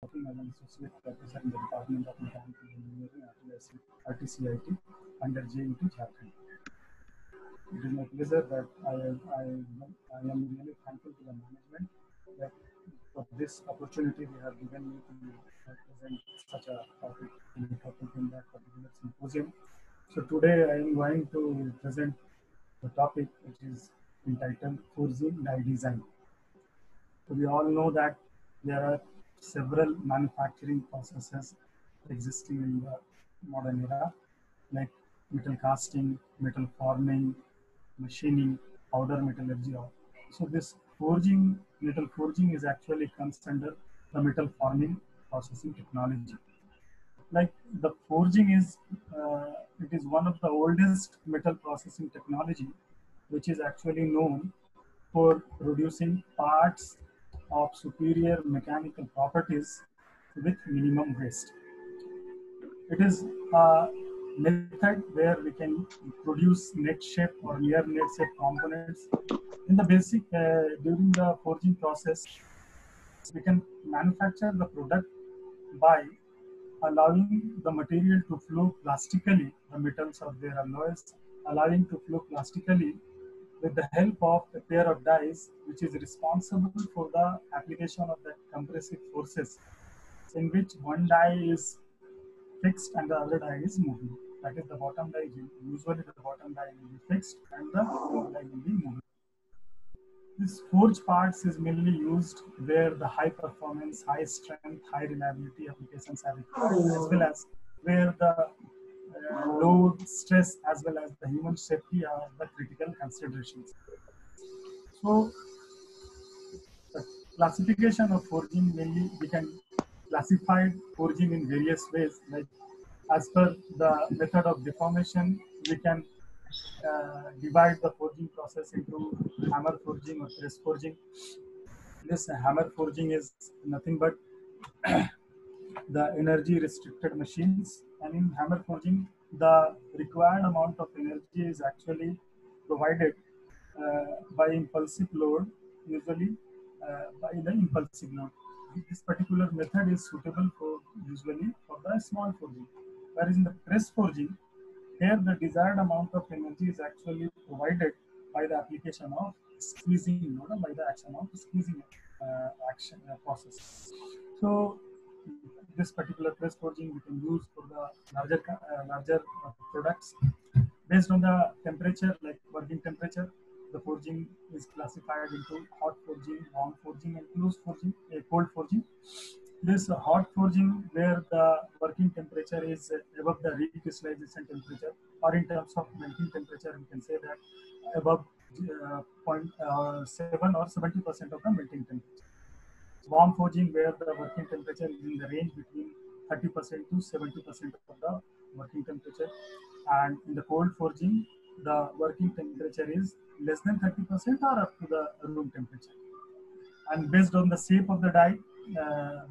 working as an associate professor in the Department of Mechanical Engineering at RTCIT under JUT Jharkhand. It is my pleasure that I am really thankful to the management that for this opportunity they have given me to present such a topic in that particular symposium. So today I am going to present the topic which is entitled Forging Die Design. So we all know that there are several manufacturing processes existing in the modern era, like metal casting, metal forming, machining, powder metallurgy. So this forging, metal forging is actually comes under the metal forming processing technology. Like the forging is, it is one of the oldest metal processing technology, which is actually known for producing parts of superior mechanical properties with minimum waste. It is a method where we can produce net shape or near net shape components. In the basic, during the forging process, we can manufacture the product by allowing the material to flow plastically, the metals of their alloys, allowing to flow plastically with the help of a pair of dies, which is responsible for the application of the compressive forces, in which one die is fixed and the other die is moving. That is the bottom die. Usually the bottom die will be fixed and the top die will be moving. This forge parts is mainly used where the high performance, high strength, high reliability applications are required, as well as where the load, stress, as well as the human safety are the critical considerations. So the classification of forging, mainly we can classify forging in various ways. Like as per the method of deformation, we can divide the forging process into hammer forging or press forging. This hammer forging is nothing but the energy restricted machines, and in hammer forging the required amount of energy is actually provided by impulsive load, usually by the impulsive load. This particular method is suitable for usually for the small forging, whereas in the press forging, here the desired amount of energy is actually provided by the application of squeezing load, by the action of squeezing action process. So this particular press forging we can use for the larger products based on the temperature, like working temperature. The forging is classified into hot forging, warm forging, and closed forging, cold forging. This hot forging, where the working temperature is above the recrystallization temperature, or in terms of melting temperature, we can say that above 0.7 or 70% of the melting temperature. Warm forging, where the working temperature is in the range between 30% to 70% of the working temperature, and in the cold forging, the working temperature is less than 30% or up to the room temperature. And based on the shape of the die,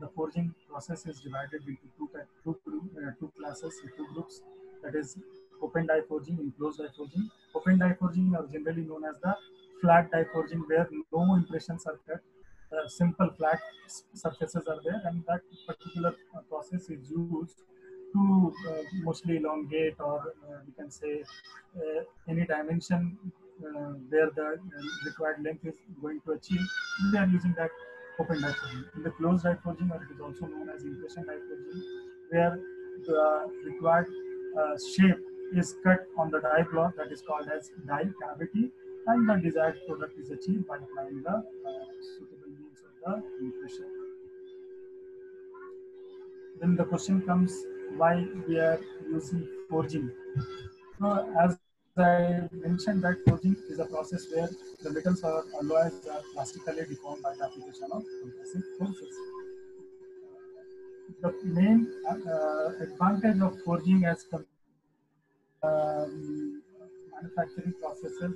the forging process is divided into two classes, two groups. That is open die forging and closed die forging. Open die forging are generally known as the flat die forging, where no impressions are cut. Simple flat surfaces are there, and that particular process is used to mostly elongate, or we can say any dimension where the required length is going to achieve. We are using that open die forging. In the closed die forging, or it is also known as impression die forging, where the required shape is cut on the die block, that is called as die cavity, and the desired product is achieved by applying the suitable means of the impression. Then the question comes, why we are using forging? So as I mentioned, that forging is a process where the metals or alloys are plastically deformed by the application of compressive forces. The main advantage of forging as compared to manufacturing processes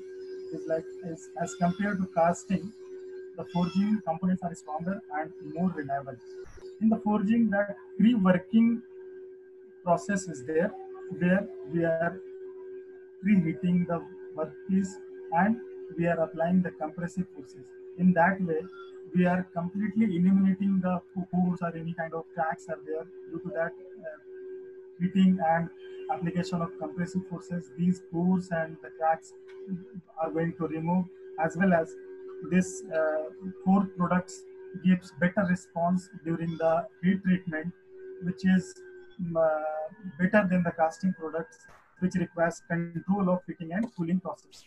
is as compared to casting, the forging components are stronger and more reliable. In the forging, that pre-working process is there, where we are preheating the workpiece and we are applying the compressive forces. In that way, we are completely eliminating the pores or any kind of cracks are there. Due to that heating and application of compressive forces, these pores and the cracks are going to remove, as well as this pore products gives better response during the heat treatment, which is better than the casting products, which requires control of heating and cooling process.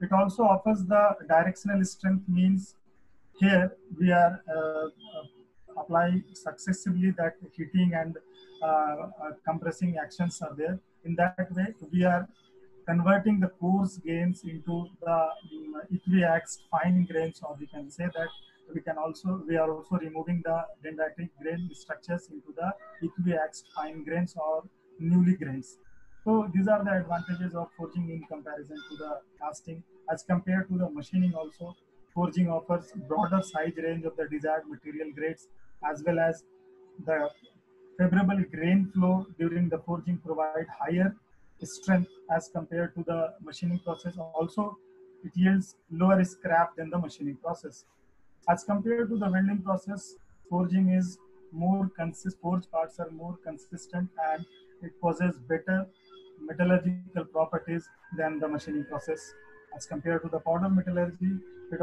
It also offers the directional strength, means here we are applying successively that heating and compressing actions are there. In that way, we are converting the coarse grains into the equiaxed fine grains, or we can say that we are also removing the dendritic grain structures into the equiaxed fine grains or newly grains. So these are the advantages of forging in comparison to the casting. As compared to the machining also, forging offers broader size range of the desired material grades, as well as the favorable grain flow during the forging provide higher strength as compared to the machining process. Also, it yields lower scrap than the machining process. As compared to the welding process, forging is more consistent. Forged parts are more consistent and it possesses better metallurgical properties than the machining process. As compared to the powder metallurgy, it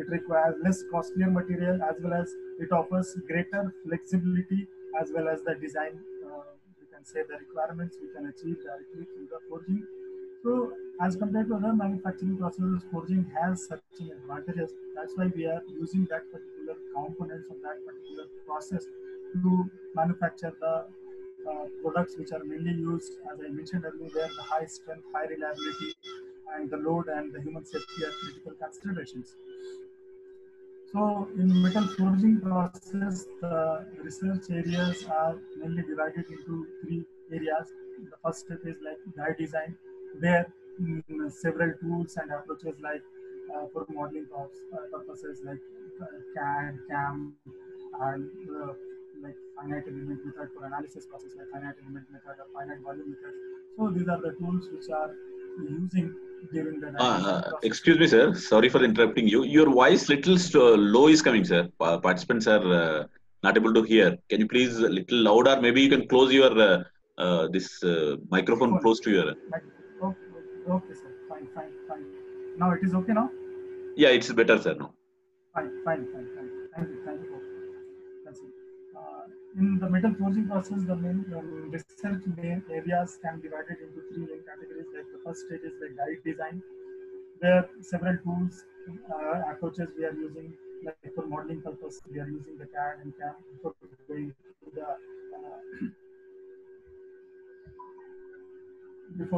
requires less costlier material, as well as it offers greater flexibility, as well as the design. We can say the requirements we can achieve directly through the forging. So, as compared to other manufacturing processes, forging has certain advantages. That's why we are using that particular components of that particular process to manufacture the products which are mainly used, as I mentioned earlier, where the high strength, high reliability, and the load and the human safety are critical considerations. So, in metal forging process, the research areas are mainly divided into three areas. The first step is like die design, where several tools and approaches like for modeling purposes like CAD, CAM, and like finite element method for analysis process like finite element method or finite volume method. So these are the tools which are using during the die design process. Excuse me, sir. Sorry for interrupting you. Your voice little low is coming, sir. Participants are not able to hear. Can you please a little louder? Maybe you can close your this microphone close to your. Like, okay, sir. Fine. Now it is okay now? Yeah, it's better, sir. No. Fine. Thank you for consent. In the metal forging process, the main research main areas can be divided into three main categories. Like the first stage is like die design, where several tools, approaches we are using. Like for modeling purpose, we are using the CAD and CAM before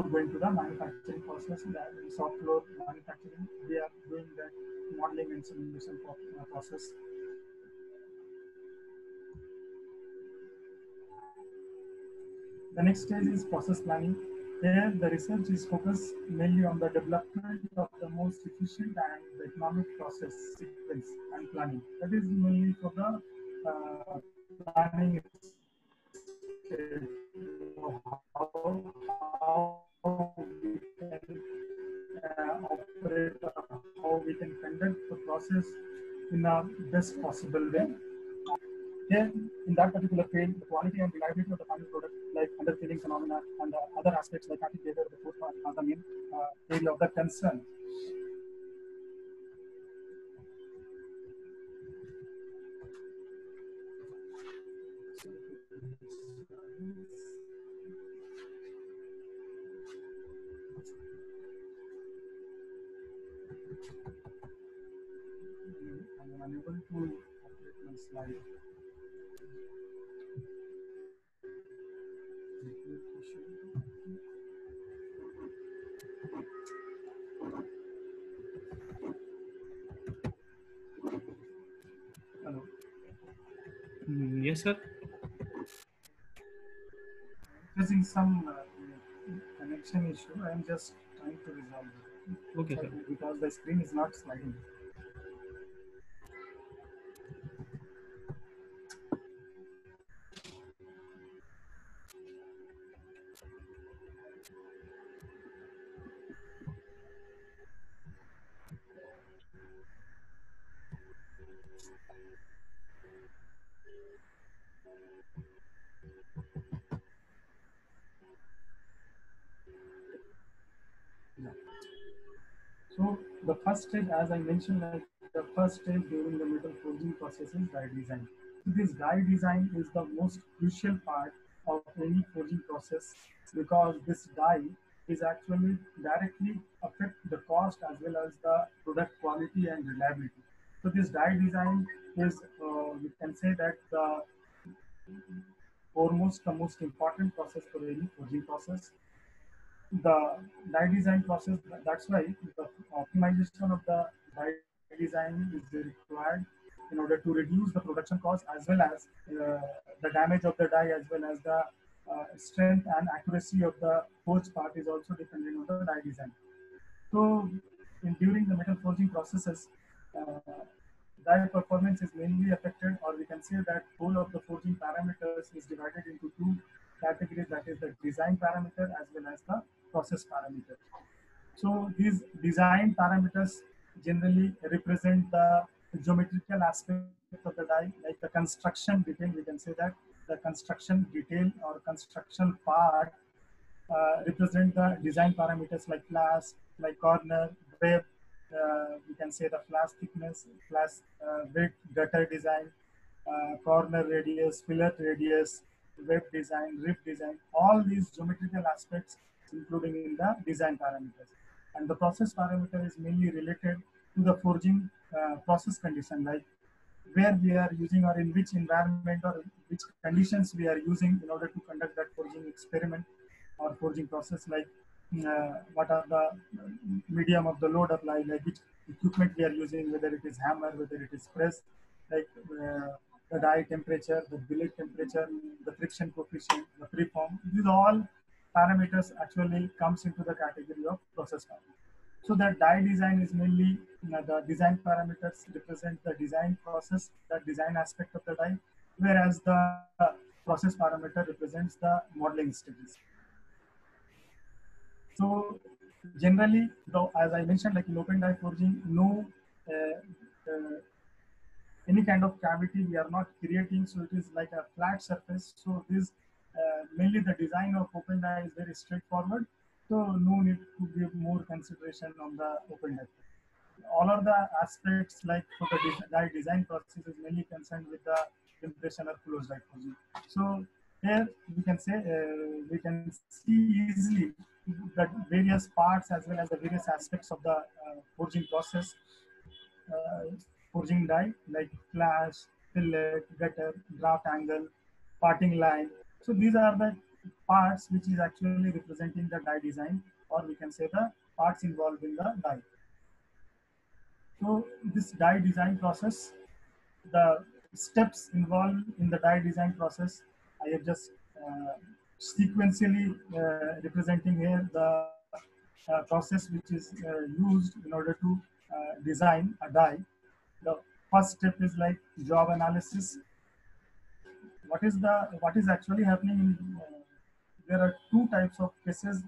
going to the manufacturing process. That in soft floor manufacturing, we are doing that modeling and simulation process. The next stage is process planning. Here, the research is focused mainly on the development of the most efficient and the economic process sequence and planning. That is mainly for the planning how we can operate, how we can conduct the process in a best possible way. Here, in that particular field, the quality and reliability of the final product, like underfilling phenomena and other aspects like active behavior of the fourth part, are the main area of the concern. I'm unable to operate my slide. Hello. Yes, sir. Facing some connection issue, I am just trying to resolve it. Okay, sir. Because the screen is not sliding. the first stage, as I mentioned, like the first stage during the metal forging process is die design. So this die design is the most crucial part of any forging process because this die is actually directly affect the cost as well as the product quality and reliability. So this die design is, we can say that the foremost, the most important process for any forging process. The die design process, that's why the optimization of the die design is required in order to reduce the production cost as well as the damage of the die as well as the strength and accuracy of the forged part is also dependent on the die design. So during the metal forging processes, die performance is mainly affected, or we can say that whole of the forging parameters is divided into two categories, that is the design parameter as well as the process parameter. So these design parameters generally represent the geometrical aspect of the die, like the construction detail. We can say that the construction detail or construction part represent the design parameters like flash, like corner, web. We can say the flash thickness, flash width, gutter design, corner radius, fillet radius, web design, rib design. All these geometrical aspects including in the design parameters. And the process parameter is mainly related to the forging process condition, like where we are using or in which environment or which conditions we are using in order to conduct that forging experiment or forging process, like what are the medium of the load applied, like which equipment we are using, whether it is hammer, whether it is press, like the die temperature, the billet temperature, the friction coefficient, the preform. These all parameters actually comes into the category of process parameters. So the die design is mainly the design parameters represent the design process, the design aspect of the die, whereas the process parameter represents the modeling stages. So generally, though, as I mentioned, like in open die forging, no any kind of cavity we are not creating, so it is like a flat surface. So this mainly the design of open die is very straightforward, so no need to give more consideration on the open die. All of the aspects like for the die design process is mainly concerned with the impression or closed die forging. So here we can say we can see easily that various parts as well as the various aspects of the forging process, uh, forging die like flash, fillet, gutter, draft angle, parting line. So these are the parts which is actually representing the die design, or we can say the parts involved in the die. So this die design process, the steps involved in the die design process, I have just sequentially representing here the process which is used in order to design a die. The first step is like job analysis. What is actually happening in, there are two types of cases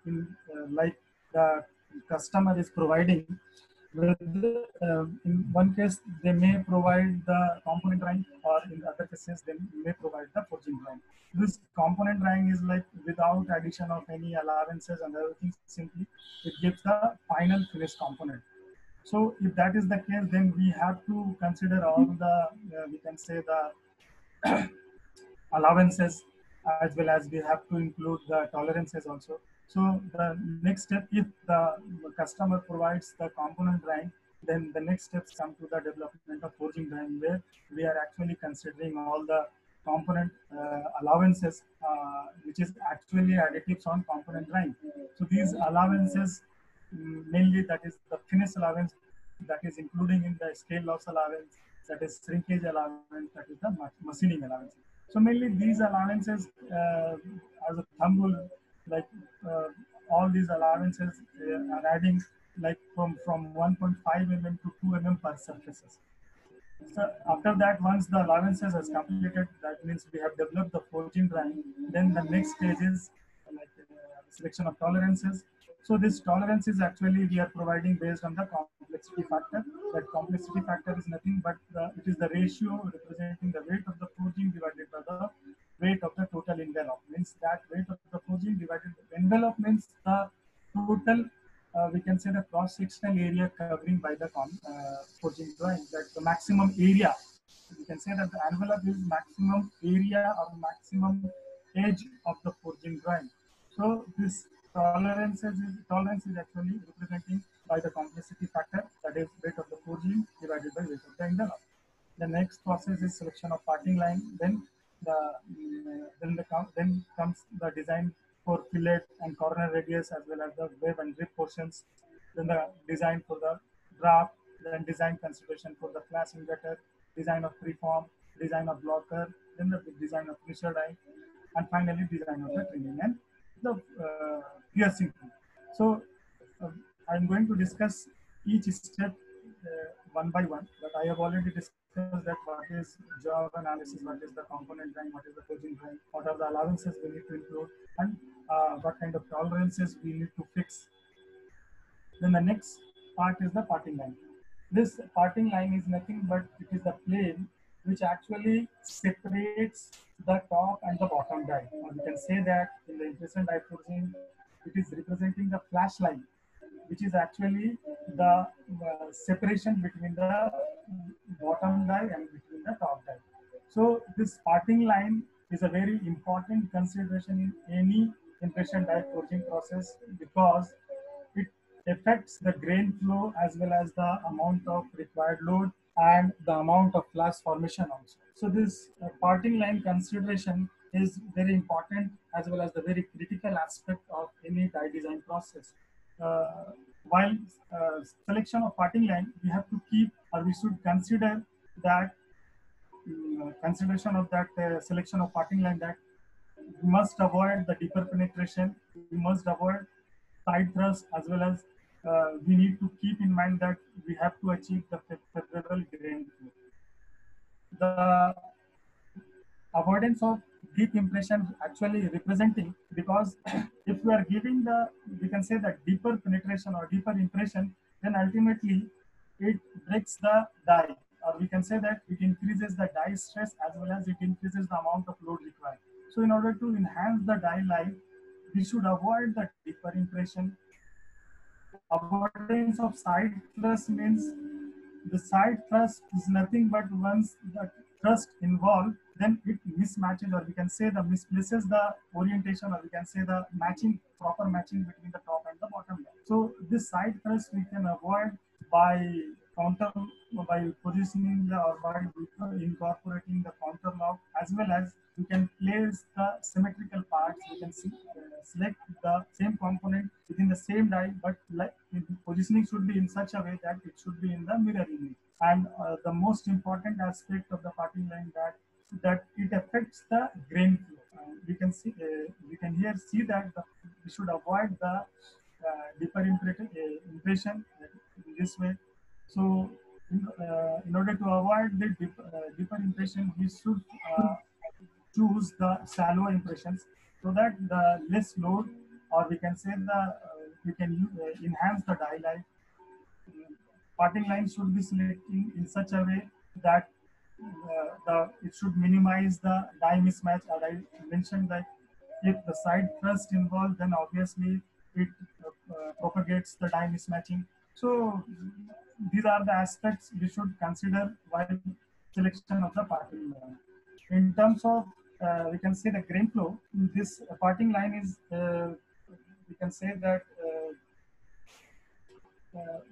in like the customer is providing. In one case they may provide the component drawing, or in other cases they may provide the forging drawing. This component drawing is like without addition of any allowances and everything, simply it gives the final finished component. So if that is the case, then we have to consider all the we can say the allowances, as well as we have to include the tolerances also. So the next step, if the customer provides the component drawing, then the next steps come to the development of forging drawing, where we are actually considering all the component allowances, which is actually additives on component drawing. So these allowances, mainly that is the finish allowance, that is including in the scale loss allowance, that is shrinkage allowance, that is the machining allowance. So mainly these allowances, as a thumb rule, like all these allowances are adding like from 1.5 mm to 2 mm per surfaces. So after that, once the allowances has completed, that means we have developed the forging drawing. Then the next stage is like selection of tolerances. So this tolerance is actually we are providing based on the complexity factor. That complexity factor is nothing but it is the ratio representing the weight of the forging divided by the weight of the total envelope. Means that weight of the forging divided by envelope means the total we can say the cross-sectional area covering by the forging drawing, that the maximum area, we can say that the envelope is maximum area or maximum edge of the forging drawing. So this tolerance is actually representing by the complexity factor, that is weight of the forging divided by weight of the envelope. The next process is selection of parting line. Then comes the design for fillet and corner radius, as well as the web and rib portions. Then the design for the draft. Then design consideration for the flash inverter, design of preform, design of blocker, then the design of pressure die, and finally design of the trimming and the piercing tool. So I'm going to discuss each step one by one, but I have already discussed that what is job analysis, what is the component drawing, what is the forging drawing, what are the allowances we need to include, and what kind of tolerances we need to fix. Then the next part is the parting line. This parting line is nothing but it is the plane which actually separates the top and the bottom die. Or we can say that in the impression die forging, it is representing the flash line, which is actually the separation between the bottom die and between the top die. So this parting line is a very important consideration in any impression die forging process, because it affects the grain flow as well as the amount of required load and the amount of flash formation also. So this parting line consideration is very important as well as the very critical aspect of any die design process. While selection of parting line, we have to keep, or we should consider that consideration of that selection of parting line, that we must avoid the deeper penetration, we must avoid side thrust, as well as we need to keep in mind that we have to achieve the favorable grain flow. The avoidance of deep impression actually representing, because if we are giving the, we can say that deeper penetration or deeper impression, then ultimately it breaks the die, or we can say that it increases the die stress as well as it increases the amount of load required. So in order to enhance the die life, we should avoid the deeper impression. Avoidance of side thrust means the side thrust is nothing but once the thrust involved, then it mismatches, or we can say the misplaces the orientation, or we can say the matching, proper matching between the top and the bottom. So this side thrust we can avoid by positioning or by incorporating the counter lock, as well as we can place the symmetrical parts. We can select the same component within the same die, but positioning should be in such a way that it should be in the mirror image. And the most important aspect of the parting line, that it affects the grain flow. We can see, we can here see that we should avoid the deeper impression in this way. So in order to avoid the deeper impression, we should choose the shallow impressions, so that the less load, or we can say we can enhance the die life. Parting line should be selecting in such a way that it should minimize the die mismatch. As I mentioned, that if the side thrust involved, then obviously it propagates the die mismatching. So these are the aspects we should consider while selection of the parting line. In terms of we can say the grain flow, this parting line is we can say that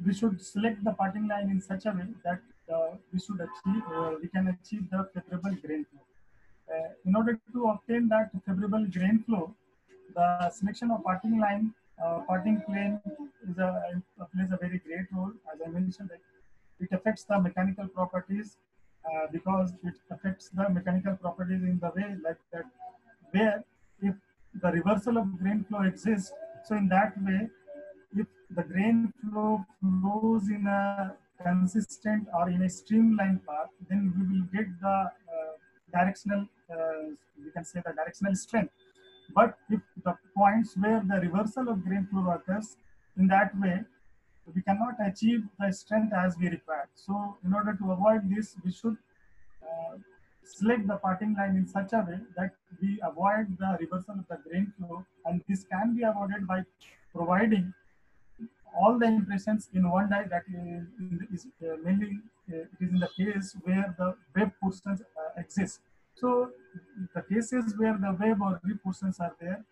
we should select the parting line in such a way that we can achieve the favorable grain flow. In order to obtain that favorable grain flow, the selection of parting line, parting plane plays a very great role. As I mentioned, it affects the mechanical properties, because it affects the mechanical properties in the way like that, where if the reversal of grain flow exists, so in that way, if the grain flow flows in a consistent or in a streamlined path, then we will get the directional, we can say the directional strength. But if the points where the reversal of grain flow occurs, in that way, we cannot achieve the strength as we require. So in order to avoid this, we should select the parting line in such a way that we avoid the reversal of the grain flow, and this can be avoided by providing all the impressions in one die. That is mainly it is in the case where the web portions exist. So the cases where the web or rib portions are there,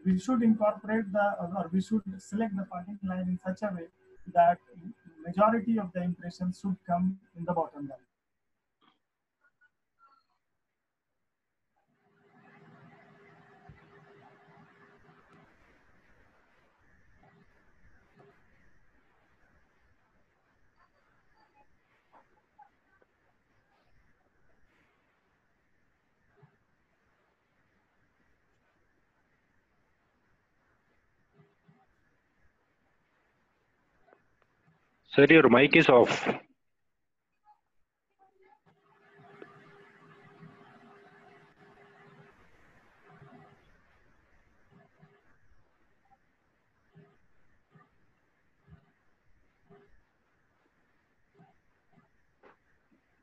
we should incorporate the or we should select the parting line in such a way that majority of the impressions should come in the bottom line. Sir, your mic is off.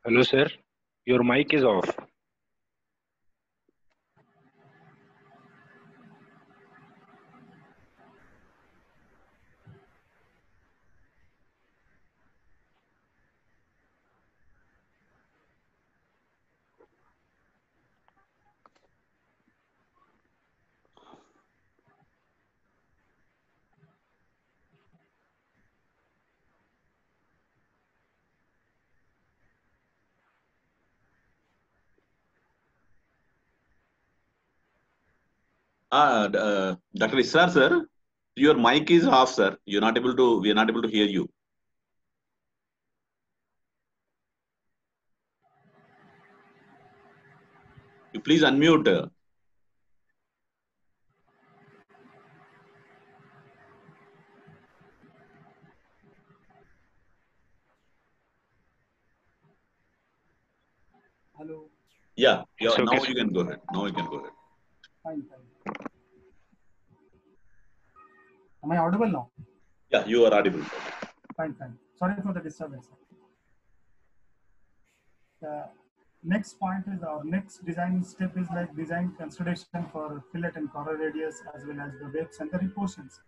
Hello, sir. Your mic is off. Dr. Israr, sir, your mic is off, sir. You're not able to. We are not able to hear you. You please unmute. Hello. Yeah. It's okay, Now sir. you can go ahead. Now you can go ahead. Fine. Am I audible now? Yeah, you are audible. Fine. Sorry for the disturbance. The next point is our next design step is like design consideration for fillet and corner radius as well as the web center portions.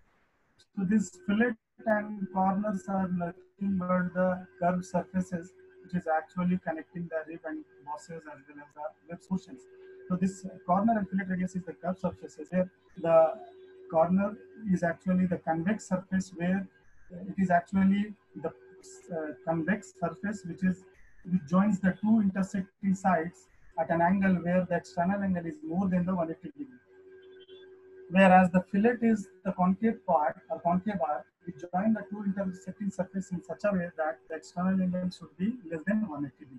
So these fillet and corners are nothing but the curved surfaces which is actually connecting the rib and bosses as well as the web portions. So this corner and fillet radius is the curved surfaces where the corner is actually the convex surface where it is actually the convex surface which joins the two intersecting sides at an angle where the external angle is more than the 180 degree. Whereas the fillet is the concave part or concave arc, we join the two intersecting surface in such a way that the external angle should be less than 180 degree.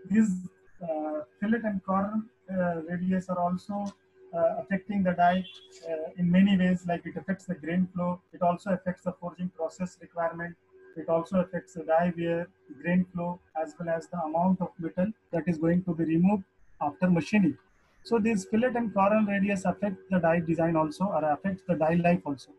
These fillet and corner radius are also affecting the die in many ways, like it affects the grain flow, it also affects the forging process requirement, it also affects the die wear, grain flow, as well as the amount of metal that is going to be removed after machining. So these fillet and corner radius affect the die design also, or affect the die life also.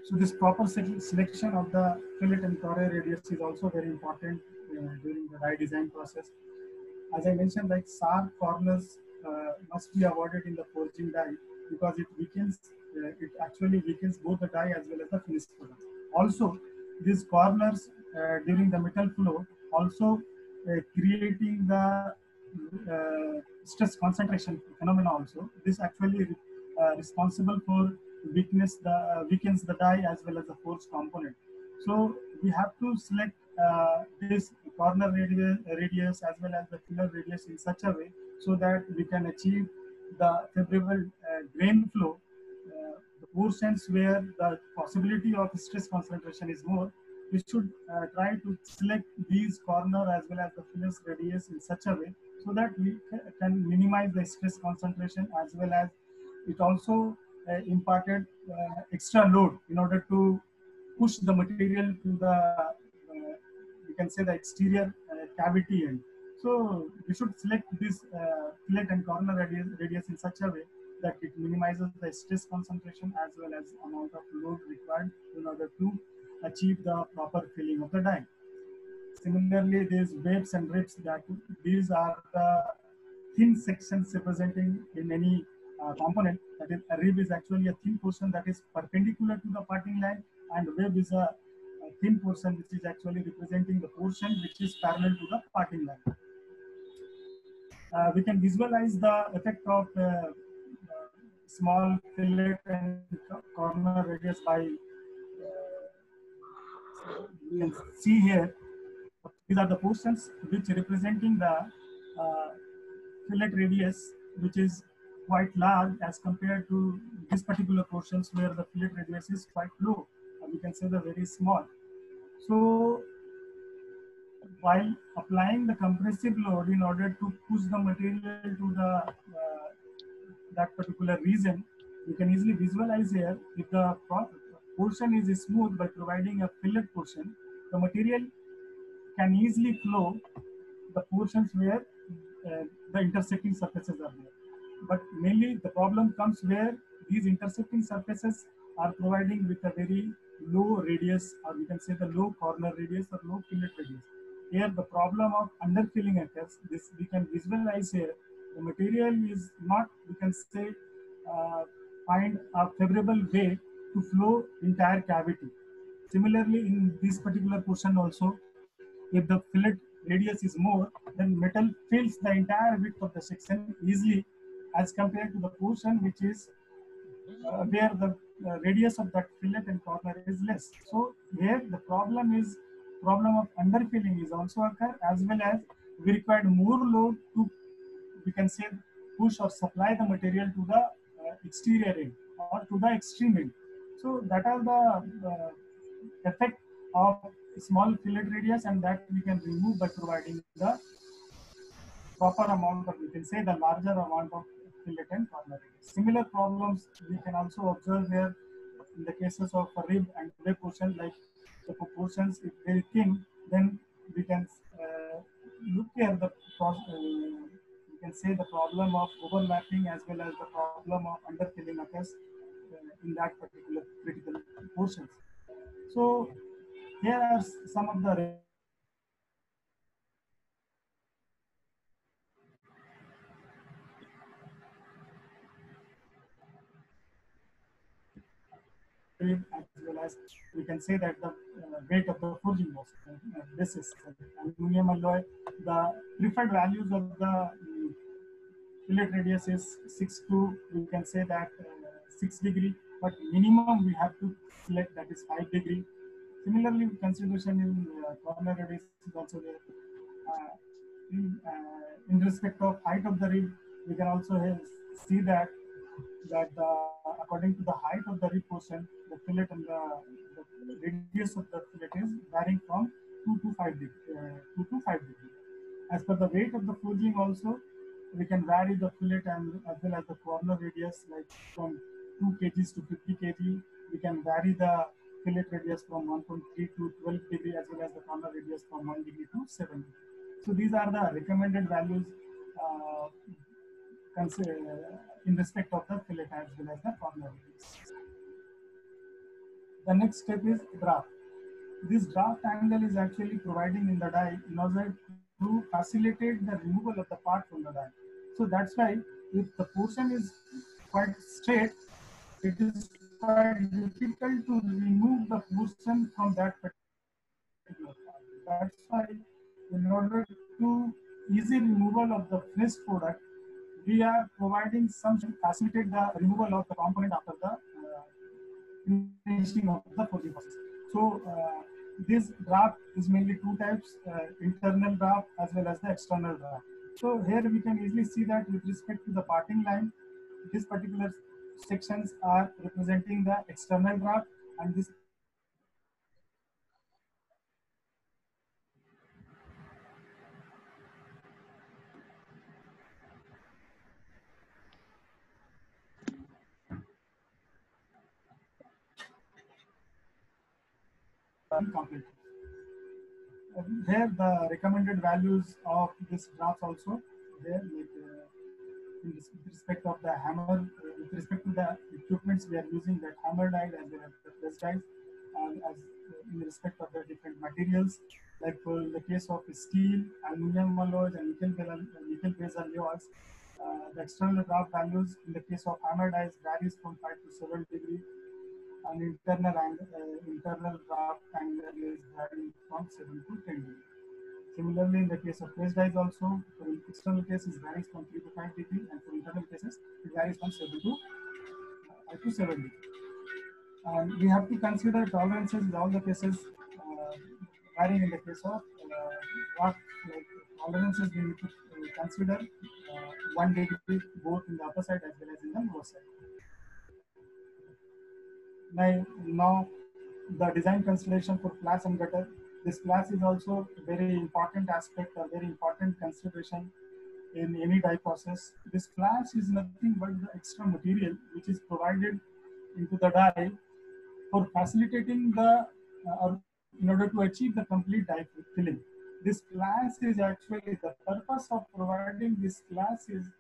So this proper selection of the fillet and corner radius is also very important during the die design process. As I mentioned, like sharp corners must be avoided in the forging die because it actually weakens both the die as well as the finished product. Also, these corners during the metal flow also creating the stress concentration phenomena also. This actually responsible for weakens the die as well as the forged component. So we have to select this corner radius as well as the filler radius in such a way so that we can achieve the favorable grain flow. The portions where the possibility of stress concentration is more, we should try to select these corner as well as the fillers radius in such a way so that we can minimize the stress concentration, as well as it also imparted extra load in order to push the material to the you can say the exterior cavity end. So we should select this fillet and corner radius in such a way that it minimizes the stress concentration as well as amount of load required in order to achieve the proper filling of the die. Similarly, these waves and ribs, that these are the thin sections representing in any component. That is, a rib is actually a thin portion that is perpendicular to the parting line, and web is a thin portion which is actually representing the portion which is parallel to the parting line. We can visualize the effect of small fillet and corner radius by you can see here. These are the portions which representing the fillet radius, which is quite large as compared to this particular portions where the fillet radius is quite low. We can say the very small. So while applying the compressive load in order to push the material to the that particular region, you can easily visualize here if the portion is smooth by providing a fillet portion, the material can easily flow the portions where the intersecting surfaces are there. But mainly the problem comes where these intersecting surfaces are providing with a very low radius, or we can say the low corner radius or low fillet radius. Here the problem of underfilling occurs. This we can visualize here. The material is not, we can say, find a favorable way to flow entire cavity. Similarly, in this particular portion also, if the fillet radius is more, then metal fills the entire width of the section easily as compared to the portion which is where the radius of that fillet and corner is less. So here the problem of underfilling is also occur, as well as we require more load to, we can say, push or supply the material to the exterior end or to the extreme end. So that are the effect of small fillet radius, and that we can remove by providing the proper amount of, we can say, the larger amount of fillet and corner radius. Similar problems we can also observe here in the cases of a rib and web portion. Like the proportions if very thin, then we can look here the we can say the problem of overlapping as well as the problem of underfilling occurs in that particular critical portions. So here are some of the as well as we can say that the weight of the forging was this is aluminum alloy. The preferred values of the fillet radius is 6 to, we can say that 6 degree, but minimum we have to select that is 5 degree. Similarly, consideration in corner radius is also there. In respect of height of the rib, we can also see that according to the height of the rib portion, the fillet and the radius of the fillet is varying from 2 to 5 degree. As per the weight of the forging also, we can vary the fillet and as well as the corner radius, like from 2 kgs to 50 kg. We can vary the fillet radius from 1.3 to 12 degree, as well as the corner radius from 1 degree to 7 degree. So these are the recommended values in respect of the fillet as well as the corner radius. The next step is draft. This draft angle is actually providing in the die in order to facilitate the removal of the part from the die. So that's why if the portion is quite straight, it is quite difficult to remove the portion from that particular part. That's why in order to easy removal of the finished product, we are providing some to facilitate the removal of the component after the finishing of the forging process. So this draft is mainly two types, internal draft as well as the external draft. So here we can easily see that with respect to the parting line, this particular sections are representing the external draft, and this complete. Here the recommended values of this draft also there, like with respect of the hammer, with respect to the equipments we are using, that hammer die as well as the press dies, and as in respect of the different materials, like for in the case of steel, aluminum alloys, and nickel-based alloys, the external draft values in the case of hammer dies varies from 5 to 7 degrees, and internal draft angle is varying from 7 to 10 degrees. Similarly, in the case of press dies also, for external cases varies from 3 to 5 degrees, and for internal cases it varies from 7 to 7 degrees. And we have to consider tolerances in all the cases, varying in the case of draft, like tolerances we need to consider 1 degree both in the upper side as well as in the lower side. Now the design consideration for flash and gutter. This flash is also a very important aspect or very important consideration in any die process. This flash is nothing but the extra material which is provided into the die for facilitating the or in order to achieve the complete die filling. This flash is actually the purpose of providing this flash is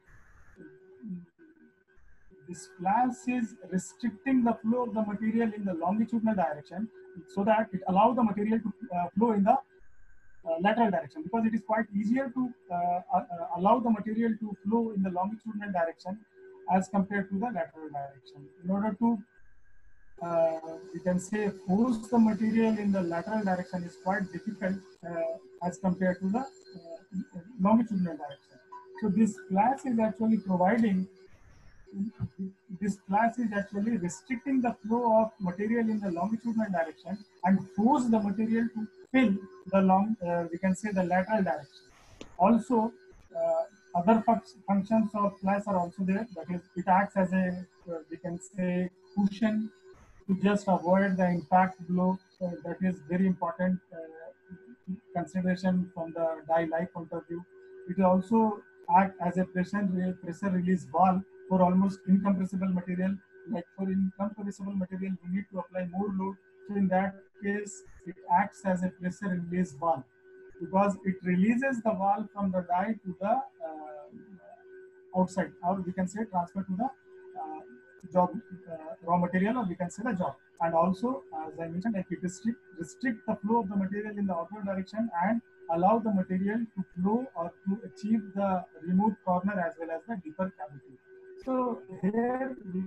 restricting the flow of the material in the longitudinal direction so that it allows the material to flow in the lateral direction, because it is quite easier to allow the material to flow in the longitudinal direction as compared to the lateral direction. In order to we can say force the material in the lateral direction is quite difficult as compared to the longitudinal direction. So this flash is actually restricting the flow of material in the longitudinal direction and force the material to fill the we can say the lateral direction. Also, other functions of flash are also there. That is, it acts as a we can say cushion to just avoid the impact blow. That is very important consideration from the die life point of view. It also act as a pressure release valve for almost incompressible material. Like for incompressible material, we need to apply more load. So in that case, it acts as a pressure release valve because it releases the valve from the die to the outside, or we can say transfer to the job raw material, or we can say the job. And also, as I mentioned, like it restrict the flow of the material in the outward direction and allow the material to flow or to achieve the removed corner as well as the deeper cavity. So here we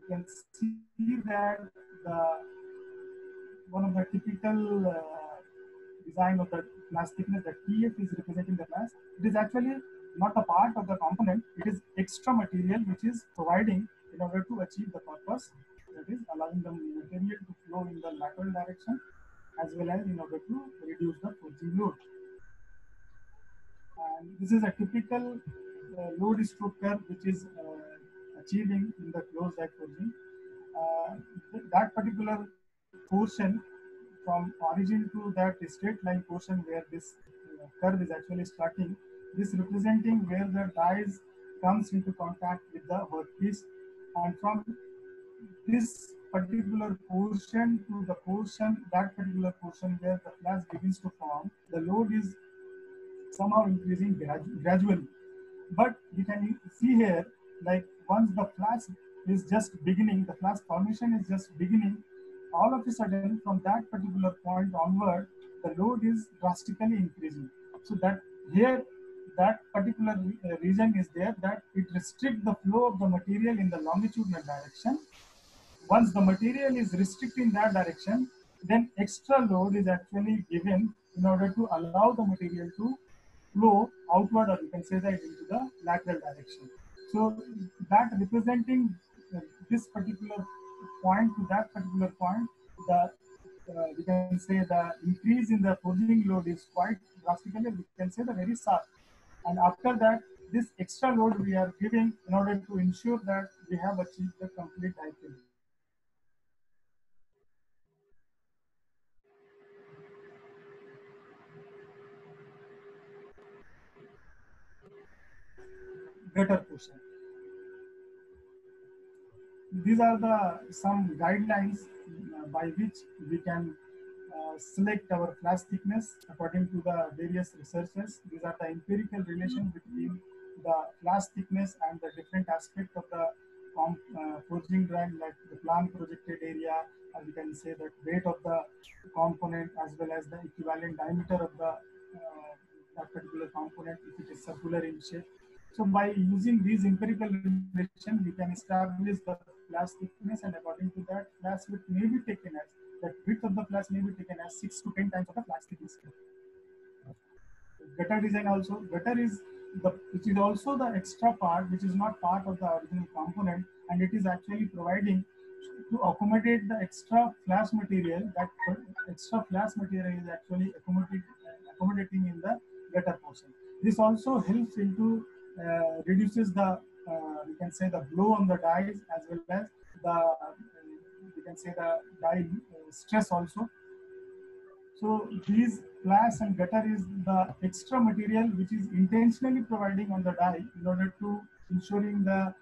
can see that one of the typical design of the flash thickness, the TF is representing the flash. It is actually not a part of the component. It is extra material which is providing in order to achieve the purpose, that is allowing the material to flow in the lateral direction as well as in order to reduce the forging load. And this is a typical load stroke curve which is achieving in the closed die forging. That particular portion from origin to that straight line portion where this curve is actually starting, this representing where the dies comes into contact with the workpiece, and from this particular portion to the portion, that particular portion where the flash begins to form, the load is somehow increasing gradually. But we can see here, like once the flash is just beginning, the flash formation is just beginning, all of a sudden from that particular point onward, the load is drastically increasing. So that here, that particular region is there that it restricts the flow of the material in the longitudinal direction. Once the material is restricting that direction, then extra load is actually given in order to allow the material to flow outward, or you can say that into the lateral direction. So that representing this particular point to that particular point, the we can say the increase in the forging load is quite drastically, we can say the very sharp. And after that, this extra load we are giving in order to ensure that we have achieved the complete die filling. Gutter portion. These are the some guidelines by which we can select our flash thickness according to the various researchers. These are the empirical relation between the flash thickness and the different aspect of the forging drive, like the plan projected area, or we can say that weight of the component as well as the equivalent diameter of the that particular component if it is circular in shape. So by using these empirical relation, we can establish the flash thickness, and according to that, flash width may be taken as the width of the flash may be taken as 6 to 10 times of the flash thickness. Gutter design also. Gutter is which is also the extra part which is not part of the original component, and it is actually providing to accommodate the extra flash material. That extra flash material is actually accommodating in the gutter portion. This also helps into reduces the we can say the blow on the dies, as well as the we can say the die stress also. So these flash and gutter is the extra material which is intentionally providing on the die in order to ensuring the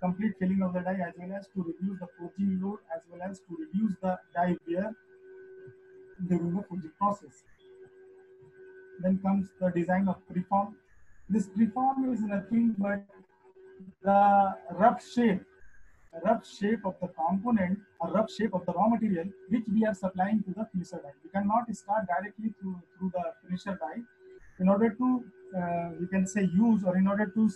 complete filling of the die, as well as to reduce the forging load, as well as to reduce the die wear during the forging process. Then comes the design of preform. This preform is nothing but the rough shape of the component, or rough shape of the raw material which we are supplying to the finisher die. We cannot start directly through the finisher die. In order to we can say use, or in order to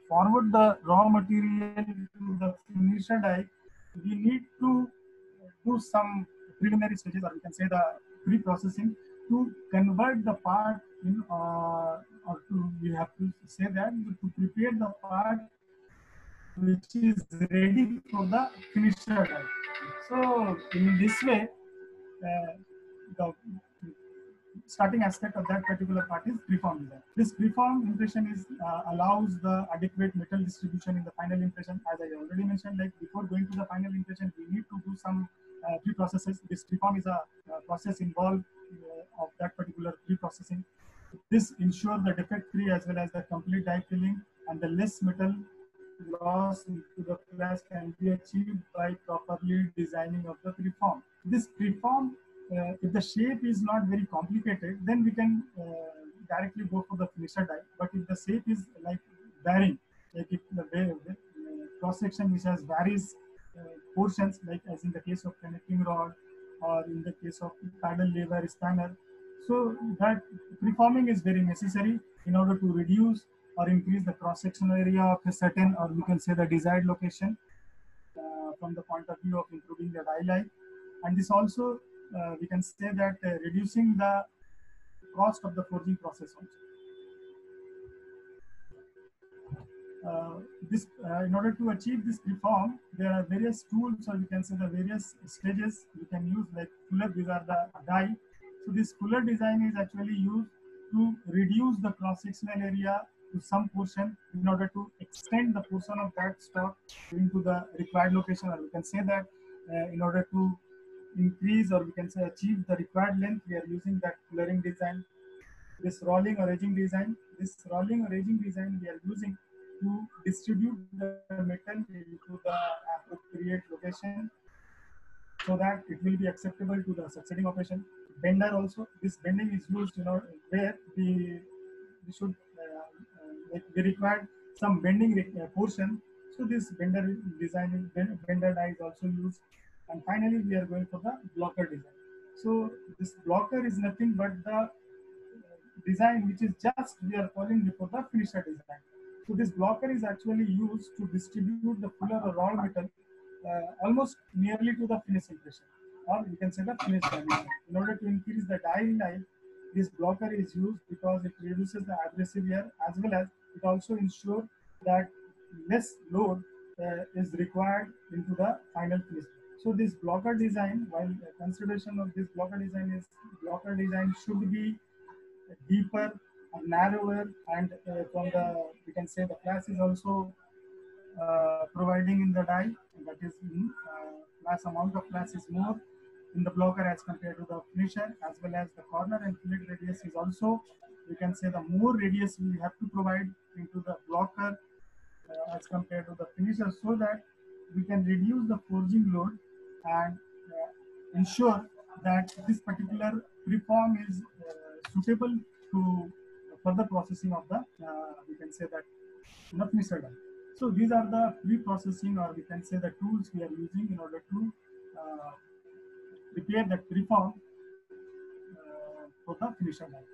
forward the raw material to the finisher die, we need to do some preliminary stages, or we can say the pre-processing, to convert the part in or to we have to say that to prepare the part which is ready for the finisher die. So in this way, the starting aspect of that particular part is preform design. This preform impression is allows the adequate metal distribution in the final impression. As I already mentioned, like before going to the final impression, we need to do some pre-processes. This preform is a process involved of that particular pre-processing. This ensures the defect-free as well as the complete die filling, and the less metal loss into the flash can be achieved by properly designing of the preform. This preform, if the shape is not very complicated, then we can directly go for the finisher die. But if the shape is like varying, like if the cross section which has various portions, like as in the case of connecting rod, or in the case of paddle lever spanner, so that preforming is very necessary in order to reduce or increase the cross-sectional area of a certain, or we can say the desired location from the point of view of improving the die life. And this also, we can say that reducing the cost of the forging process also. In order to achieve this preform, there are various tools, or we can say the various stages we can use, like fuller. These are the die. So this fuller design is actually used to reduce the cross-sectional area to some portion in order to extend the portion of that stock into the required location, or we can say that in order to increase, or we can say achieve the required length, we are using that fullering design. This rolling or edging design, we are using to distribute the metal into the appropriate location so that it will be acceptable to the succeeding operation. Bender also, this bending is used, where we should we require some bending portion. So this bender design, bender die is also used. And finally, we are going for the blocker design. So this blocker is nothing but the design which is just we are calling before the finisher design. So this blocker is actually used to distribute the fuller or raw metal almost nearly to the finish impression, or you can say the finish dimension. In order to increase the die life, this blocker is used because it reduces the abrasive wear, as well as it also ensures that less load is required into the final finish. So this blocker design, while consideration of this blocker design should be deeper or narrower, and from the, we can say the flash is also providing in the die, that is flash amount of flash is more in the blocker as compared to the finisher, as well as the corner and fillet radius is also, we can say the more radius we have to provide into the blocker as compared to the finisher, so that we can reduce the forging load and ensure that this particular preform is suitable to further processing of the we can say that not finisher die. So these are the pre-processing, or we can say the tools we are using in order to prepare that preform for the finisher die.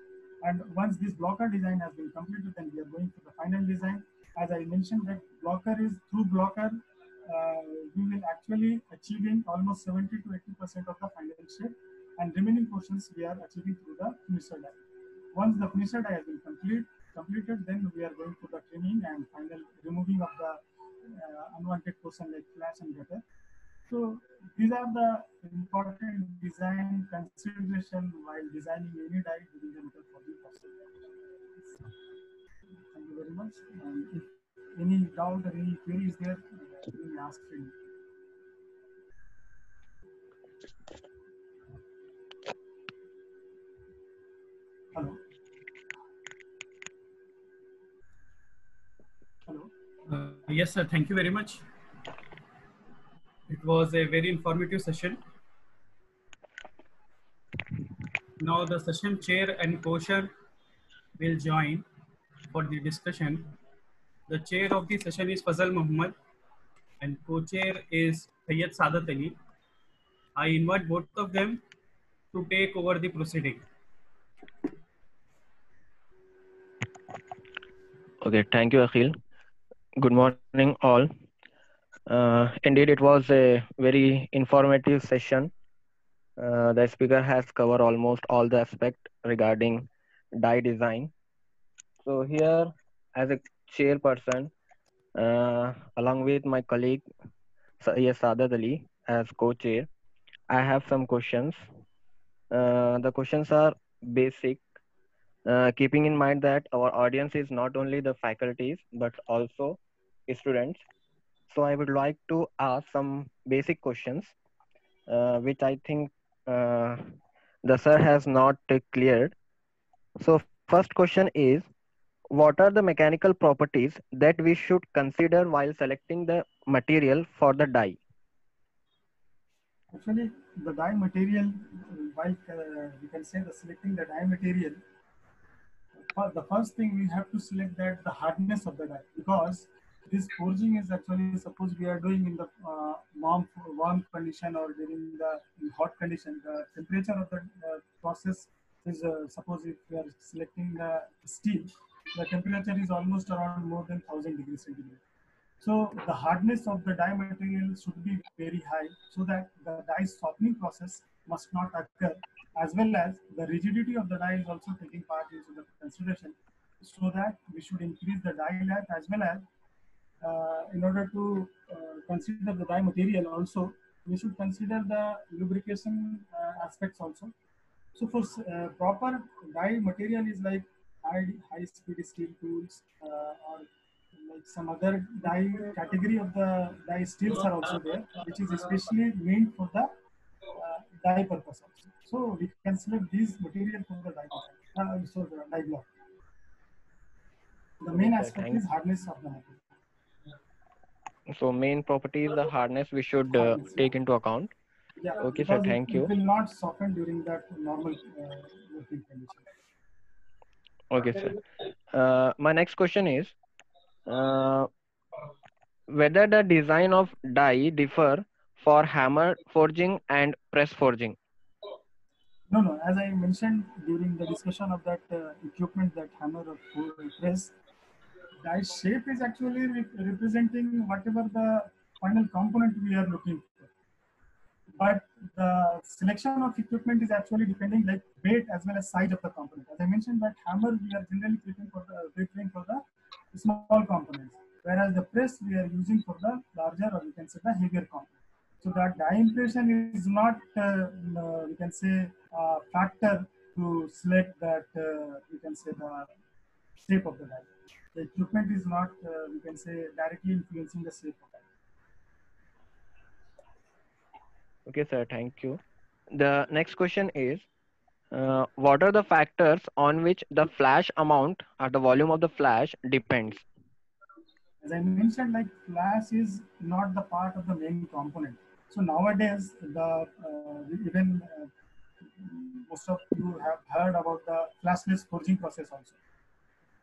And once this blocker design has been completed, then we are going to the final design. As I mentioned, that blocker is through blocker, we will actually achieving almost 70 to 80% of the final shape, and remaining portions we are achieving through the finisher die. Once the finisher die has been completed, then we are going to the trimming and final removing of the unwanted portion like flash and gutter. So these are the important design consideration while designing any die during the metal forging process. Thank you very much. And if any doubt or any query is there, you may ask freely. Hello. Hello. Yes, sir. Thank you very much. It was a very informative session. Now the session chair and co-chair will join for the discussion. The chair of the session is Fazal Muhammad and co-chair is Sayyid Sadat Ali. I invite both of them to take over the proceeding. Okay, thank you, Akhil. Good morning, all. Indeed, it was a very informative session. The speaker has covered almost all the aspects regarding die design. So here, as a chairperson, along with my colleague Sayyid Sadat Ali as co-chair, I have some questions. The questions are basic, keeping in mind that our audience is not only the faculties but also students. So I would like to ask some basic questions, which I think the sir has not cleared. So first question is, what are the mechanical properties that we should consider while selecting the material for the die? Actually, the die material, while we can say the selecting the die material, the first thing we have to select that the hardness of the die, because this forging is actually, suppose we are doing in the warm condition or during the hot condition, the temperature of the process is, suppose if we are selecting the steel, the temperature is almost around more than 1000 degrees centigrade. So the hardness of the die material should be very high, so that the die softening process must not occur, as well as the rigidity of the die is also taking part into the consideration, so that we should increase the die length, as well as in order to consider the die material also, we should consider the lubrication aspects also. So for proper die material is like high speed steel tools, or like some other die category of the die steels are also there, which is especially meant for the die purpose also. So we can select these material for the die so the die block. The main aspect is hardness of the material. So main property is the hardness we should take into account. Yeah, Okay, sir, thank you. It will not soften during that normal working condition. Okay, sir. My next question is, whether the design of die differ for hammer forging and press forging? No. As I mentioned during the discussion of that equipment, that hammer or press, die shape is actually representing whatever the final component we are looking for. But the selection of equipment is actually depending like weight as well as size of the component. As I mentioned, that hammer we are generally preferring for the small components, whereas the press we are using for the larger, or we can say the heavier component. So that die impression is not, we can say, a factor to select that, we can say, the shape of the die. The equipment is not, we can say, directly influencing the shape of that. Okay, sir, thank you. The next question is, what are the factors on which the flash amount or the volume of the flash depends? As I mentioned, like flash is not the part of the main component. So nowadays, the even most of you have heard about the flashless forging process also.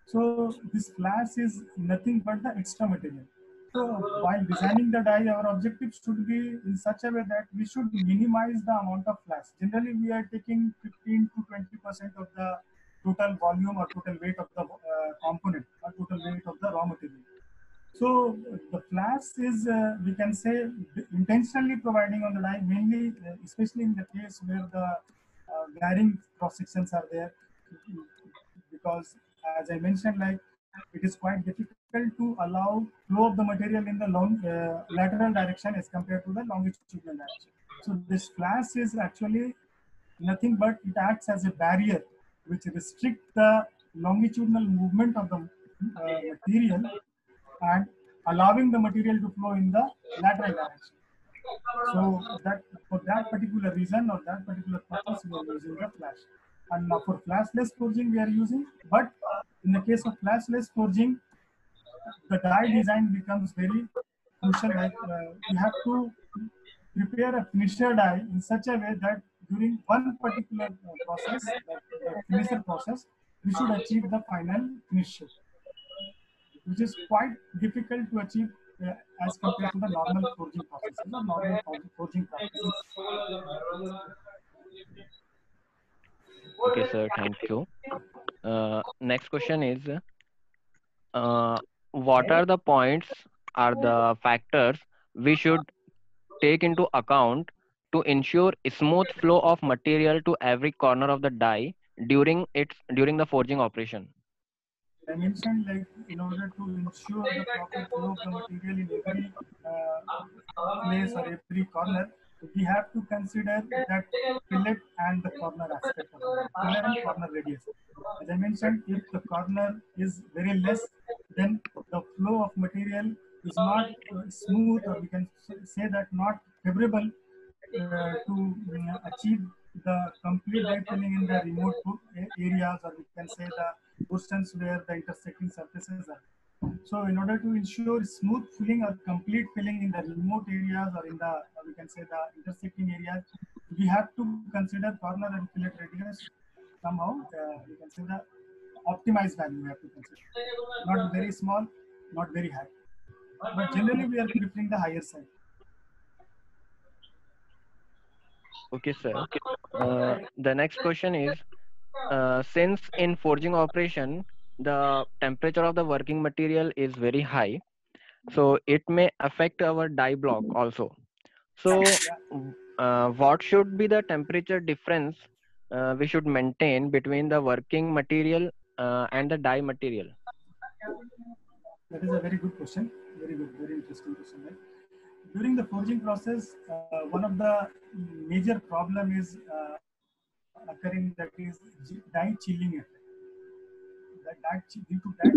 So this flash is nothing but the extra material. So while designing the die, our objective should be in such a way that we should minimize the amount of flash. Generally, we are taking 15 to 20% of the total volume or total weight of the component or total weight of the raw material. So the flash is, we can say, intentionally providing on the die, mainly, especially in the case where the varying cross sections are there, because as I mentioned, like it is quite difficult to allow flow of the material in the lateral direction as compared to the longitudinal direction. So this flash is actually nothing but it acts as a barrier which restricts the longitudinal movement of the material and allowing the material to flow in the lateral direction. So that for that particular reason or that particular purpose, we are using the flash. And now for flashless forging, we are using, but in the case of flashless forging, the die design becomes very crucial. Like we have to prepare a finisher die in such a way that during one particular process, the finisher process, we should achieve the final finisher, which is quite difficult to achieve as compared to the normal forging processes or normal forging practices. Okay, sir. Thank you. Next question is, what are the points are the factors we should take into account to ensure a smooth flow of material to every corner of the die during the forging operation? I mentioned, like, in order to ensure the proper flow of the material in every place or every corner, we have to consider that fillet and the corner aspect of the fillet and corner radius. As I mentioned, if the corner is very less, then the flow of material is not smooth, or we can say that not favorable to achieve the complete die filling in the remote areas, or we can say the portions where the intersecting surfaces are. So in order to ensure smooth filling or complete filling in the remote areas or in the, we can say the intersecting areas, we have to consider corner and fillet radius somehow, we can say the optimized value we have to consider. Not very small, not very high. But generally we are preferring the higher side. Okay, sir. The next question is, since in forging operation, the temperature of the working material is very high, so it may affect our die block also. So what should be the temperature difference we should maintain between the working material and the die material? That is a very good question. Very good, very interesting question. Right? During the forging process, one of the major problem is occurring, that is die chilling effect. Due to that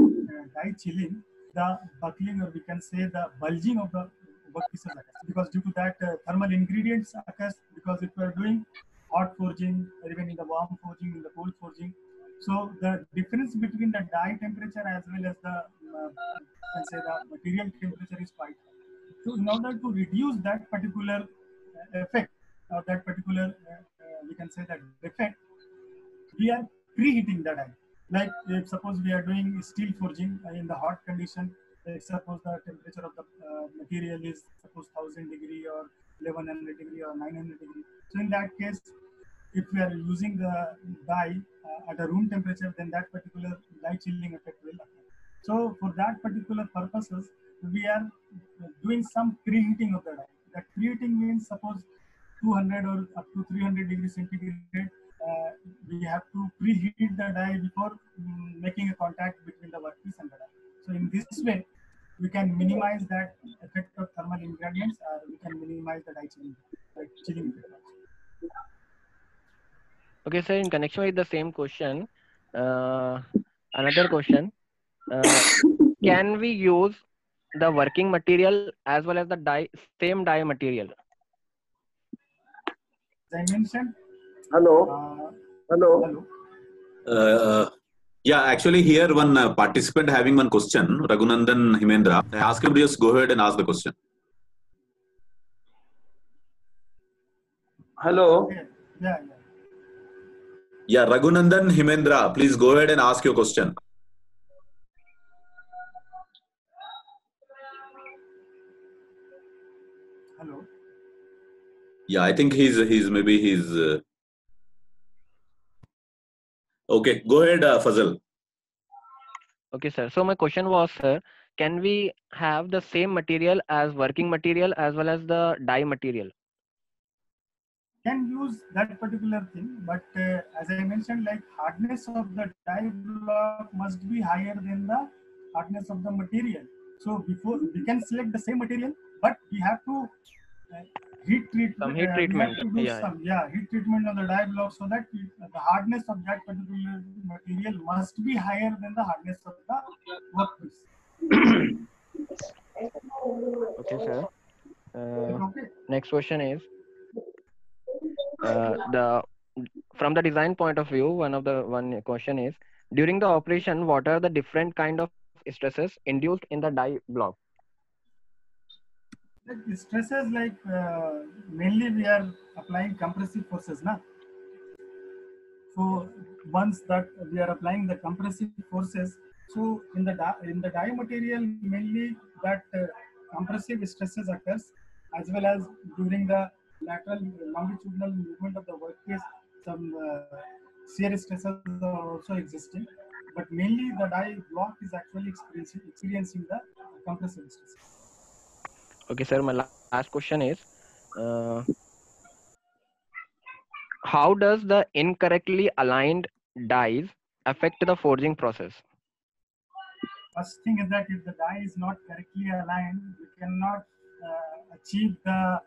die chilling, the buckling, or we can say the bulging of the workpieces occurs, because due to that thermal ingredients occurs, because if we are doing hot forging or even in the warm forging, in the cold forging, so the difference between the die temperature as well as the can say the material temperature is quite high. So in order to reduce that particular effect or that particular we can say that defect, we are preheating the die. Like if suppose we are doing steel forging in the hot condition, suppose the temperature of the material is suppose 1000 degree or 1100 degree or 900 degree. So in that case, if we are using the die at a room temperature, then that particular die chilling effect will occur. So for that particular purposes, we are doing some preheating of the die. That preheating means suppose 200 or up to 300 degrees centigrade, we have to preheat the die before making a contact between the workpiece and the die. So in this way, we can minimize that effect of thermal ingredients, or we can minimize the die chilling effect. Okay, sir, in connection with the same question, another question, can we use the working material as well as the same die material? As I mentioned. Hello. Hello. Yeah, actually here one participant having one question, Raghunandan Himendra. I ask him to just go ahead and ask the question. Hello. Yeah, Raghunandan Himendra, please go ahead and ask your question. Yeah, I think he's okay. Go ahead, Fazal. Okay, sir. So my question was, sir, can we have the same material as working material as well as the die material? Can use that particular thing, but as I mentioned, like hardness of the die block must be higher than the hardness of the material. So before we can select the same material, but we have to heat treatment. Some heat We have treatment. to do Yeah. some heat treatment of the die block so that the hardness of that particular material must be higher than the hardness of the workpiece. Okay, sir. Okay. Next question is from the design point of view. One question is, during the operation, what are the different kind of stresses induced in the die block? Like stresses, like mainly we are applying compressive forces, na. So once that we are applying the compressive forces, so in the die material mainly that compressive stresses occurs, as well as during the lateral longitudinal movement of the workpiece, some shear stresses are also existing. But mainly the die block is actually experiencing the compressive stresses. Okay, sir. My last question is, how does the incorrectly aligned dies affect the forging process? First thing is that if the die is not correctly aligned, we cannot achieve the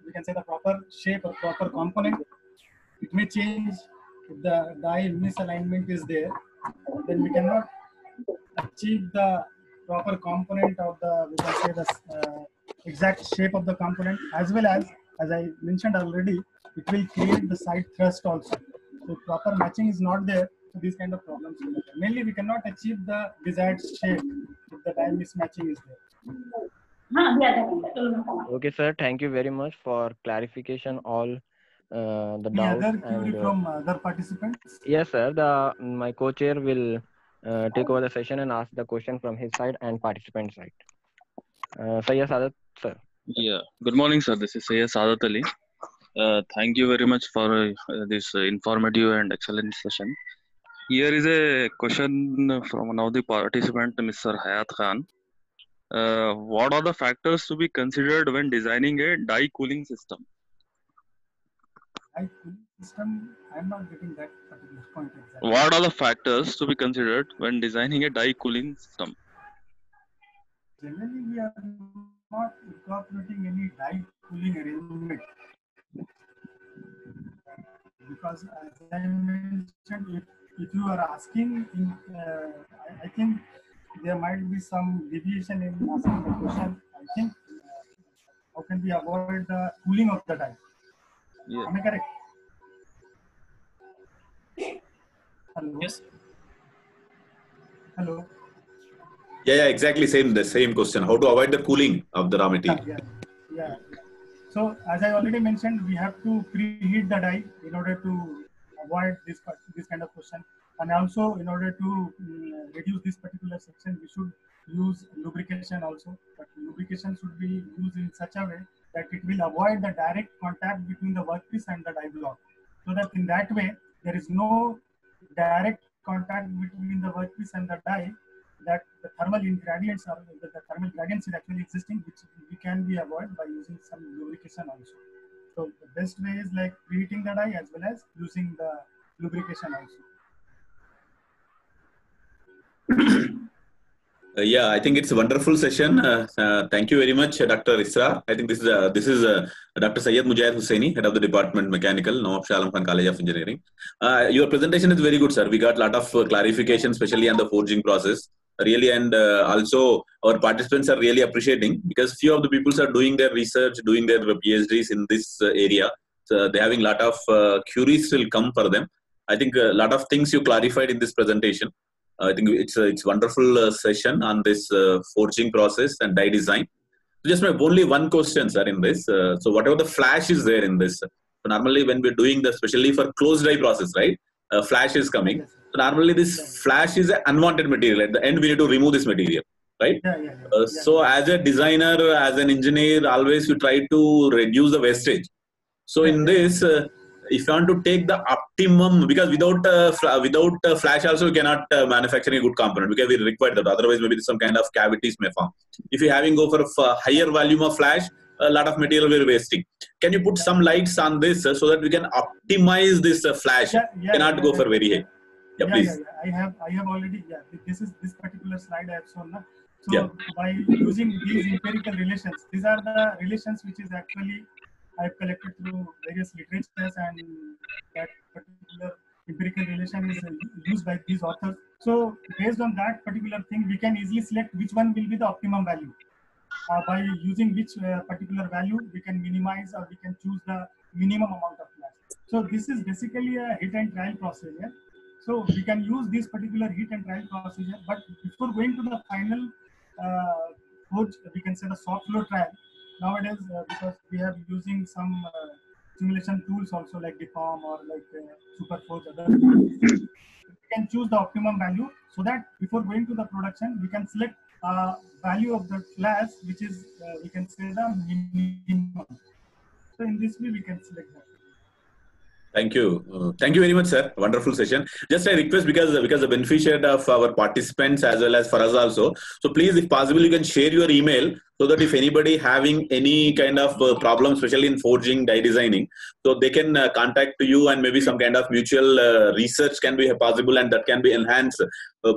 we can say the proper shape or proper component. It may change if the die misalignment is there, then we cannot achieve the proper component of the, we can say the exact shape of the component, as well as I mentioned already, it will create the side thrust also. So if proper matching is not there, so these kind of problems will occur. Mainly we cannot achieve the desired shape if the die mismatching is there. Okay, sir. Thank you very much for clarification all the Any doubts. other query from other participants? Yes, sir. My co-chair will take over the session and ask the question from his side and participant side. Sayyid Sadat, sir. Yeah. Good morning, sir. This is Sayyid Sadat Ali. Thank you very much for this informative and excellent session. Here is a question from one of the participants, Mr. Hayat Khan. What are the factors to be considered when designing a die cooling system? Die cooling system, I'm not getting that particular point exactly. What are the factors to be considered when designing a die cooling system? Generally, we are not incorporating any die cooling arrangement, because as I mentioned, if you are asking, I think there might be some deviation in asking the question. I think how can we avoid the cooling of the die? Yeah. Am I correct? Hello. Yes. Hello. Yeah, exactly. The same question. How to avoid the cooling of the raw material? Yeah. So as I already mentioned, we have to preheat the die in order to avoid this kind of question, and also in order to reduce this particular section, we should use lubrication also. But lubrication should be used in such a way that it will avoid the direct contact between the workpiece and the die block, so that in that way there is no direct contact between the workpiece and the die, that the thermal gradients are the thermal gradients is actually existing, which we can be avoided by using some lubrication also. So the best way is like preheating the die as well as using the lubrication also. Yeah, I think it's a wonderful session. Thank you very much, Dr. Israr. I think this is Dr. Syed Mujahid Hussaini, head of the department Mechanical, Nawab Shah Alam Khan College of Engineering. Your presentation is very good, sir. We got a lot of clarification, especially on the forging process. Really, and also our participants are really appreciating, because few of the people are doing their research, doing their PhDs in this area. So they're having a lot of queries will come for them. I think a lot of things you clarified in this presentation. I think it's wonderful session on this forging process and die design. So just only one question, sir, in this. So whatever the flash is there in this. So normally when we're doing the, especially for closed die process, right? Flash is coming. So normally this flash is an unwanted material. At the end, we need to remove this material, right? So as a designer, as an engineer, always you try to reduce the wastage. So in this, if you want to take the optimum, because without flash also you cannot manufacture a good component, because we require that. Otherwise, maybe some kind of cavities may form. If you having go for a higher volume of flash, a lot of material we're wasting. Can you put some lights on this so that we can optimize this flash? Cannot go for very high. Yeah, please. I have already. Yeah, this particular slide I have shown. So by using these empirical relations, these are the relations which is actually I have collected through various literatures, and that particular empirical relation is used by these authors. So based on that particular thing, we can easily select which one will be the optimum value. By using which particular value, we can minimize or we can choose the minimum amount of flash. So this is basically a hit and trial procedure. So we can use this particular hit and trial procedure, but before going to the final forge, we can say the soft flow trial. Nowadays, because we are using some simulation tools also like DeForm or like SuperForge, other tools, we can choose the optimum value so that before going to the production, we can select value of the flash, which is we can say the minimum. So in this way, we can select that. Thank you. Thank you very much, sir. Wonderful session. Just a request, because the benefit of our participants as well as for us also. So please, if possible, you can share your email so that if anybody having any kind of problem, especially in forging, die designing, so they can contact you, and maybe some kind of mutual research can be possible, and that can be enhanced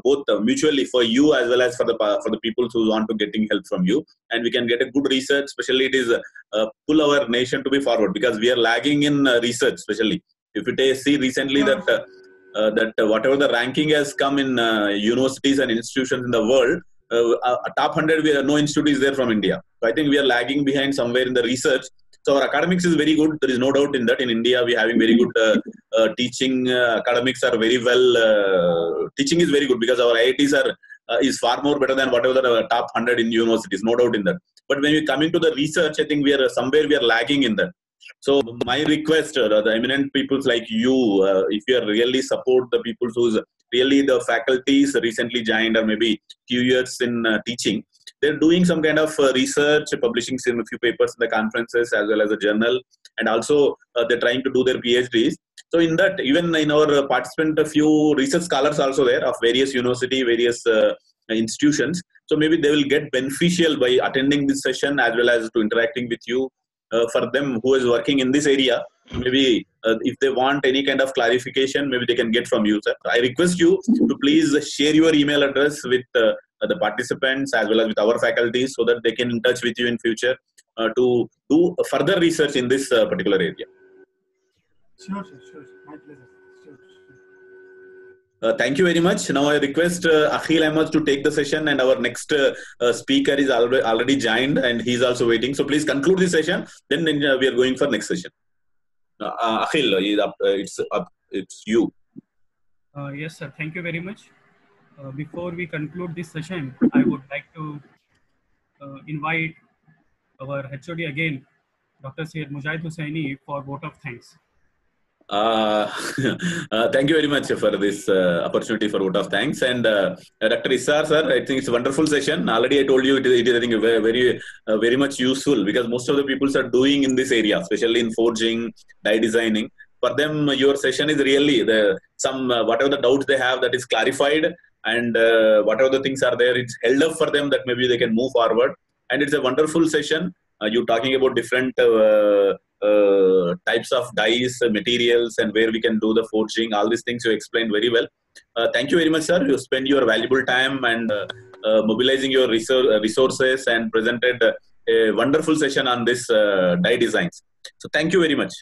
both mutually for you as well as for the people who want to getting help from you, and we can get a good research. Especially it is pull our nation to be forward, because we are lagging in research. Especially if you see recently that whatever the ranking has come in universities and institutions in the world, top 100, no institute is there from India. So I think we are lagging behind somewhere in the research. So our academics is very good. There is no doubt in that. In India, we are having very good teaching. Academics are very well. Teaching is very good, because our IITs is far more better than whatever the top 100 in universities. No doubt in that. But when we coming to the research, I think we are somewhere we are lagging in that. So my request, the eminent peoples like you, if you are really support the people who's really the faculties recently joined or maybe few years in teaching, they're doing some kind of research, publishing a few papers in the conferences as well as a journal, and also they're trying to do their PhDs. So in that, even in our participant, a few research scholars also there of various university, various institutions. So maybe they will get beneficial by attending this session as well as to interacting with you. For them who is working in this area, maybe if they want any kind of clarification, maybe they can get from you, sir. I request you to please share your email address with the participants as well as with our faculties, so that they can in touch with you in future to do further research in this particular area. Sure. My pleasure. Thank you very much. Now I request Akhil Ahmed to take the session, and our next speaker is already joined and he's also waiting. So please conclude this session, then we are going for next session. Akhil, it's you. Yes, sir. Thank you very much. Before we conclude this session, I would like to invite our HOD again, Dr. Syed Mujahid Hussaini, for vote of thanks. Thank you very much for this opportunity for vote of thanks. And Dr. Issar, sir, I think it's a wonderful session. Already I told you it is I think very much useful, because most of the people are doing in this area, especially in forging, die designing. For them, your session is really whatever the doubts they have, that is clarified, and whatever the things are there, it's held up for them, that maybe they can move forward. And it's a wonderful session. You talking about different types of dies, materials, and where we can do the forging. All these things you explained very well. Thank you very much, sir. You spend your valuable time and mobilizing your resources and presented a wonderful session on this die designs. So thank you very much.